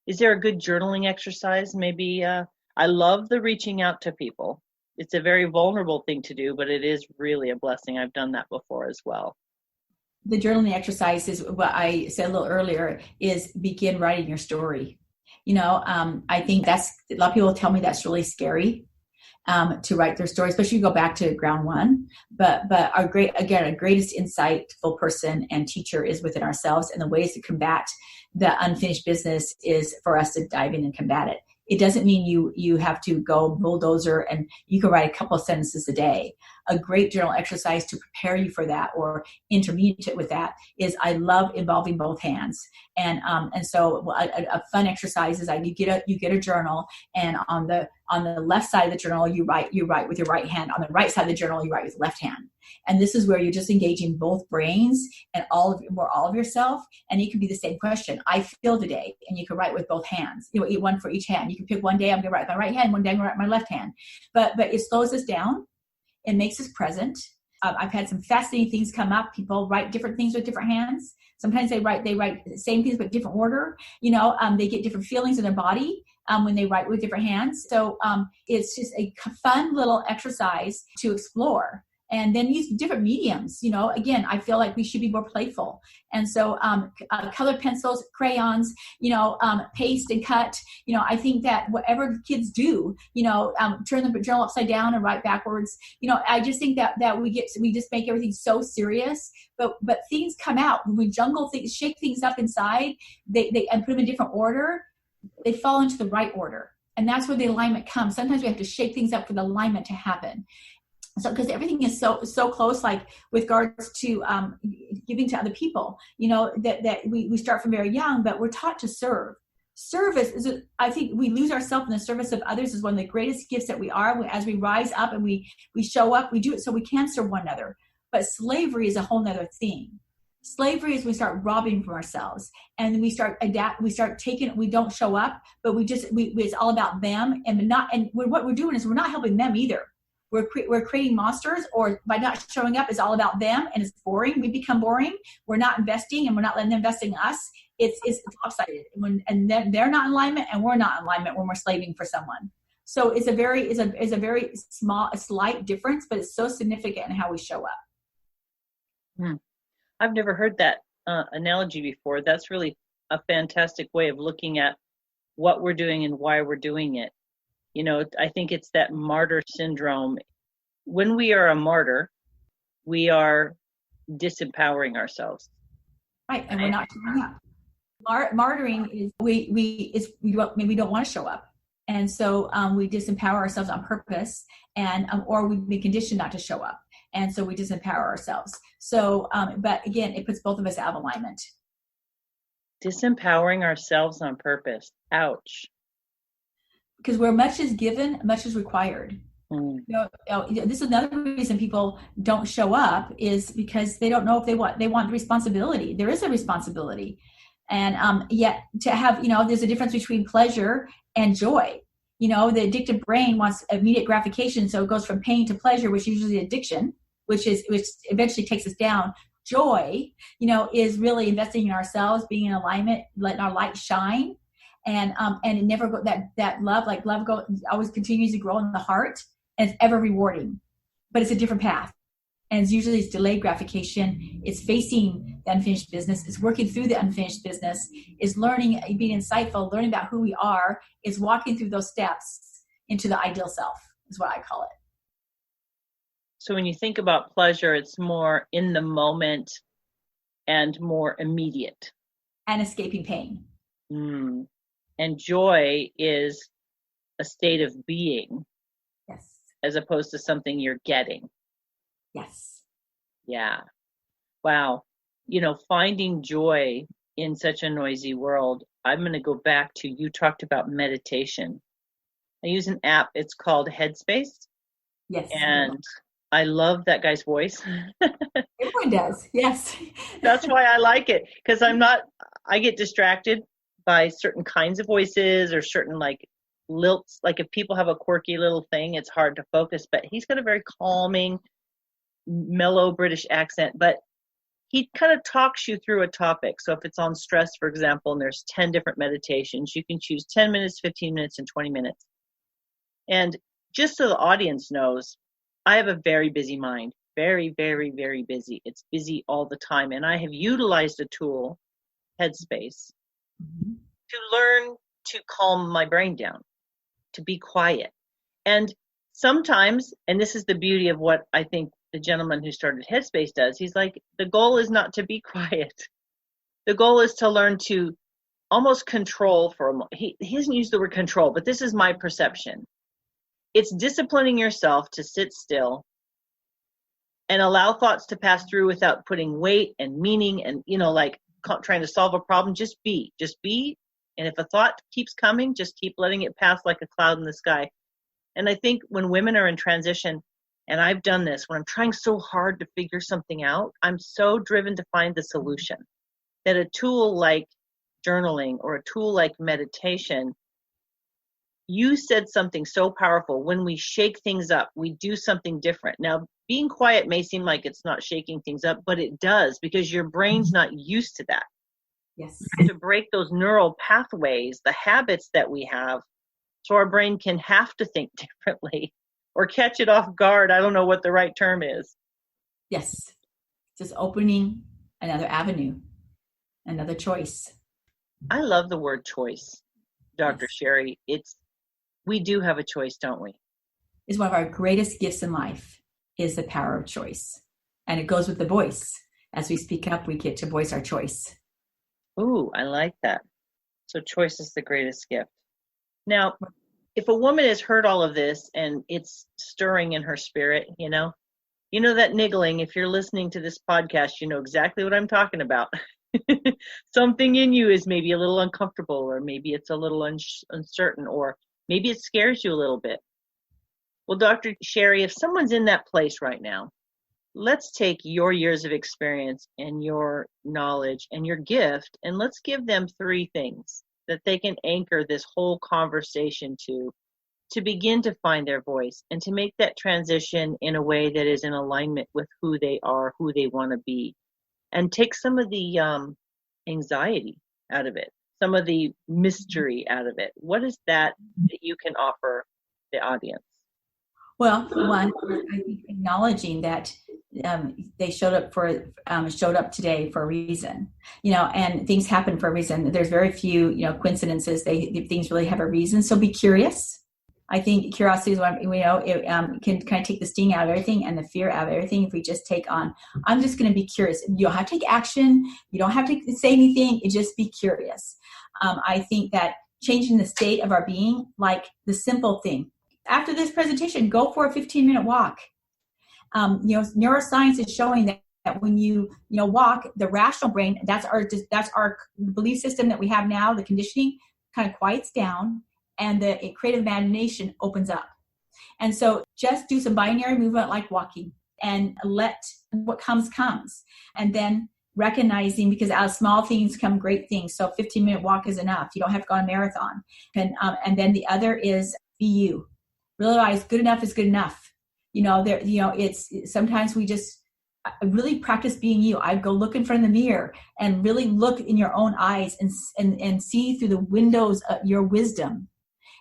Is there a good journaling exercise? Maybe I love the reaching out to people. It's a very vulnerable thing to do, but it is really a blessing. I've done that before as well. The journaling exercise is what I said a little earlier, is begin writing your story. I think that's, a lot of people tell me that's really scary. To write their story, especially you go back to ground one. But our greatest insightful person and teacher is within ourselves, and the ways to combat the unfinished business is for us to dive in and combat it. It doesn't mean you have to go bulldozer and you can write a couple of sentences a day. A great journal exercise to prepare you for that or intermediate with that is, I love involving both hands. And so a fun exercise is you get a journal, and on the left side of the journal, you write with your right hand. On the right side of the journal, you write with the left hand. And this is where you're just engaging both brains and all of yourself. And it can be the same question. I feel today, and you can write with both hands. One for each hand. You can pick one day I'm going to write with my right hand, one day I'm going to write with my left hand. But it slows us down. It makes us present. I've had some fascinating things come up. People write different things with different hands. Sometimes they write the same things but different order. They get different feelings in their body when they write with different hands. So it's just a fun little exercise to explore. And then use different mediums. Again, I feel like we should be more playful. And so colored pencils, crayons, paste and cut. I think that whatever kids do, turn the journal upside down and write backwards. I just think that we just make everything so serious. But things come out when we jungle things, shake things up inside. They and put them in different order. They fall into the right order, and that's where the alignment comes. Sometimes we have to shake things up for the alignment to happen. So, because everything is so close, like with regards to giving to other people, that we start from very young, but we're taught to serve. Service is, I think we lose ourselves in the service of others is one of the greatest gifts that we are. As we rise up and we show up, we do it so we can serve one another. But slavery is a whole nother thing. Slavery is we start robbing from ourselves, and then we start taking, we don't show up, but it's all about them, and what we're doing is we're not helping them either. We're creating monsters, or by not showing up, it's all about them, and it's boring. We become boring. We're not investing, and we're not letting them invest in us. It's lopsided, and they're not in alignment, and we're not in alignment when we're slaving for someone. So it's a very slight difference, but it's so significant in how we show up. I've never heard that analogy before. That's really a fantastic way of looking at what we're doing and why we're doing it. I think it's that martyr syndrome. When we are a martyr, we are disempowering ourselves. Right, and we're not showing up. Martyring is we don't want to show up, and so we disempower ourselves on purpose, and or we've been conditioned not to show up, and so we disempower ourselves. So, but again, it puts both of us out of alignment. Disempowering ourselves on purpose. Ouch. Because where much is given, much is required. This is another reason people don't show up, is because they don't know if they want responsibility. There is a responsibility, and yet to have there's a difference between pleasure and joy. The addictive brain wants immediate gratification, so it goes from pain to pleasure, which is usually addiction, which eventually takes us down. Joy, is really investing in ourselves, being in alignment, letting our light shine, and it never go that love, always continues to grow in the heart, and it's ever rewarding, but it's a different path. And it's delayed gratification. It's facing the unfinished business. It's working through the unfinished business. Is learning, being insightful, learning about who we are. Is walking through those steps into the ideal self, is what I call it. So when you think about pleasure, it's more in the moment and more immediate. And escaping pain. And joy is a state of being. Yes. As opposed to something you're getting. Yes. Yeah. Wow. Finding joy in such a noisy world. I'm going to go back to, you talked about meditation. I use an app. It's called Headspace. Yes. And I love that guy's voice. Everyone does. Yes. That's why I like it. Because I get distracted by certain kinds of voices or certain lilts. Like if people have a quirky little thing, it's hard to focus, but he's got a very calming, mellow British accent, but he kind of talks you through a topic. So if it's on stress, for example, and there's 10 different meditations, you can choose 10 minutes, 15 minutes, and 20 minutes. And just so the audience knows, I have a very busy mind, very, very, very busy. It's busy all the time. And I have utilized a tool, Headspace, to learn to calm my brain down, to be quiet. And sometimes, and this is the beauty of what I think the gentleman who started Headspace does, he's like, the goal is not to be quiet. The goal is to learn to almost control for a moment. He doesn't use the word control, but this is my perception. It's disciplining yourself to sit still and allow thoughts to pass through without putting weight and meaning and, trying to solve a problem. Just be. And if a thought keeps coming, just keep letting it pass like a cloud in the sky. And I think when women are in transition, and I've done this, when I'm trying so hard to figure something out, I'm so driven to find the solution that a tool like journaling or a tool like meditation, you said something so powerful. When we shake things up, we do something different. Now, being quiet may seem like it's not shaking things up, but it does, because your brain's not used to that. Yes. To break those neural pathways, the habits that we have, so our brain can have to think differently or catch it off guard. I don't know what the right term is. Yes. Just opening another avenue, another choice. I love the word choice, Dr. Cheri. We do have a choice, don't we? It's one of our greatest gifts in life, is the power of choice. And it goes with the voice. As we speak up, we get to voice our choice. Ooh, I like that. So choice is the greatest gift. Now, if a woman has heard all of this and it's stirring in her spirit, that niggling, if you're listening to this podcast, you know exactly what I'm talking about. Something in you is maybe a little uncomfortable, or maybe it's a little uncertain, or maybe it scares you a little bit. Well, Dr. Cheri, if someone's in that place right now, let's take your years of experience and your knowledge and your gift, and let's give them 3 things that they can anchor this whole conversation to begin to find their voice and to make that transition in a way that is in alignment with who they are, who they want to be, and take some of the anxiety out of it, some of the mystery out of it. What is that you can offer the audience? Well, one, I think acknowledging that they showed up today for a reason, and things happen for a reason. There's very few, coincidences. Things really have a reason. So be curious. I think curiosity is what, it can kind of take the sting out of everything and the fear out of everything. If we just take on, I'm just going to be curious. You don't have to take action. You don't have to say anything. You just be curious. I think that changing the state of our being, like the simple thing. After this presentation, go for a 15-minute walk. Neuroscience is showing that when you walk, the rational brain, that's our belief system that we have now, the conditioning kind of quiets down, and the creative imagination opens up. And so just do some binary movement like walking, and let what comes. And then recognizing, because out of small things come great things. So 15-minute walk is enough. You don't have to go on a marathon. And then the other is Be you. Realize good enough is good enough. It's sometimes we just really practice being you. I go look in front of the mirror and really look in your own eyes and see through the windows of your wisdom.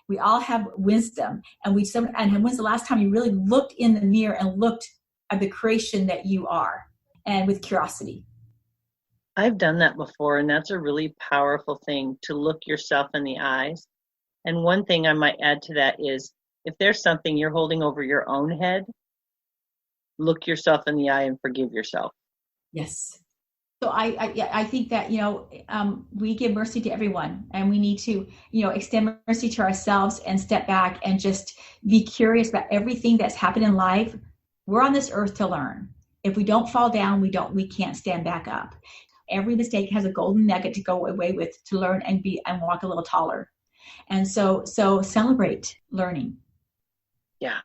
We all have wisdom, and when's the last time you really looked in the mirror and looked at the creation that you are, and with curiosity? I've done that before, and that's a really powerful thing, to look yourself in the eyes. And one thing I might add to that is, if there's something you're holding over your own head, look yourself in the eye and forgive yourself. Yes. So I think that, we give mercy to everyone, and we need to, extend mercy to ourselves and step back and just be curious about everything that's happened in life. We're on this earth to learn. If we don't fall down, we can't stand back up. Every mistake has a golden nugget to go away with, to learn and walk a little taller. And so celebrate learning. Yeah.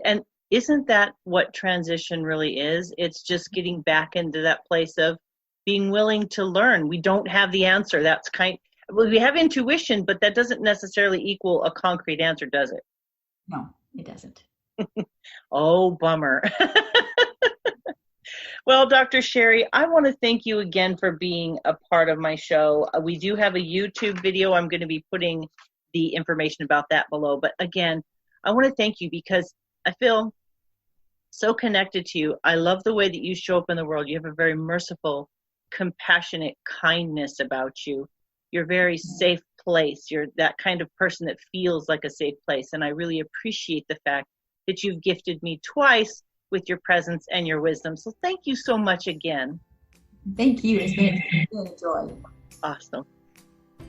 And isn't that what transition really is? It's just getting back into that place of being willing to learn. We don't have the answer. We have intuition, but that doesn't necessarily equal a concrete answer, does it? No, it doesn't. Oh, bummer. Well, Dr. Cheri, I want to thank you again for being a part of my show. We do have a YouTube video. I'm going to be putting the information about that below. But again, I want to thank you because I feel so connected to you. I love the way that you show up in the world. You have a very merciful, compassionate kindness about you. You're a very safe place. You're that kind of person that feels like a safe place. And I really appreciate the fact that you've gifted me twice with your presence and your wisdom. So thank you so much again. Thank you. It's been a joy. Awesome.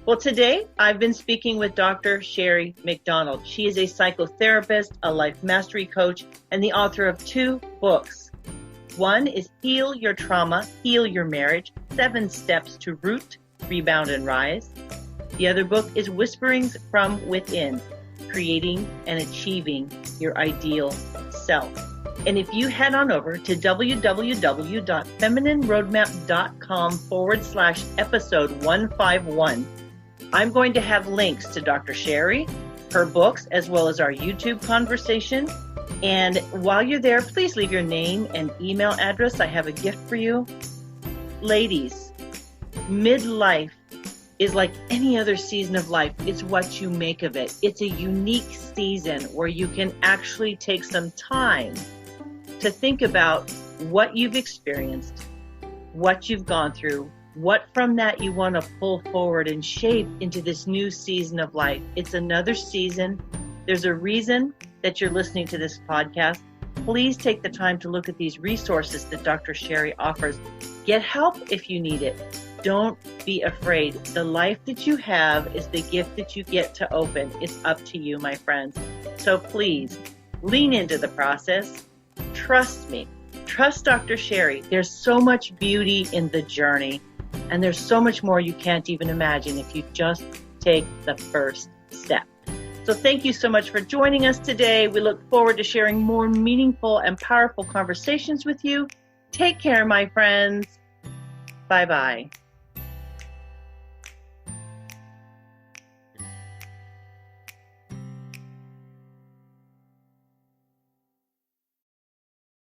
Well, today I've been speaking with Dr. Cheri McDonald. She is a psychotherapist, a life mastery coach, and the author of 2 books. One is Heal Your Trauma, Heal Your Marriage, 7 Steps to Root, Rebound, and Rise. The other book is Whisperings from Within, Creating and Achieving Your Ideal Self. And if you head on over to www.feminineroadmap.com/episode 151, I'm going to have links to Dr. Cheri, her books, as well as our YouTube conversation. And while you're there, please leave your name and email address. I have a gift for you. Ladies, midlife is like any other season of life. It's what you make of it. It's a unique season where you can actually take some time to think about what you've experienced, what you've gone through, what from that you want to pull forward and shape into this new season of life. It's another season. There's a reason that you're listening to this podcast. Please take the time to look at these resources that Dr. Cheri offers. Get help if you need it. Don't be afraid. The life that you have is the gift that you get to open. It's up to you, my friends. So please lean into the process. Trust me. Trust Dr. Cheri. There's so much beauty in the journey, and there's so much more you can't even imagine if you just take the first step. So thank you so much for joining us today. We look forward to sharing more meaningful and powerful conversations with you. Take care, my friends. Bye-bye.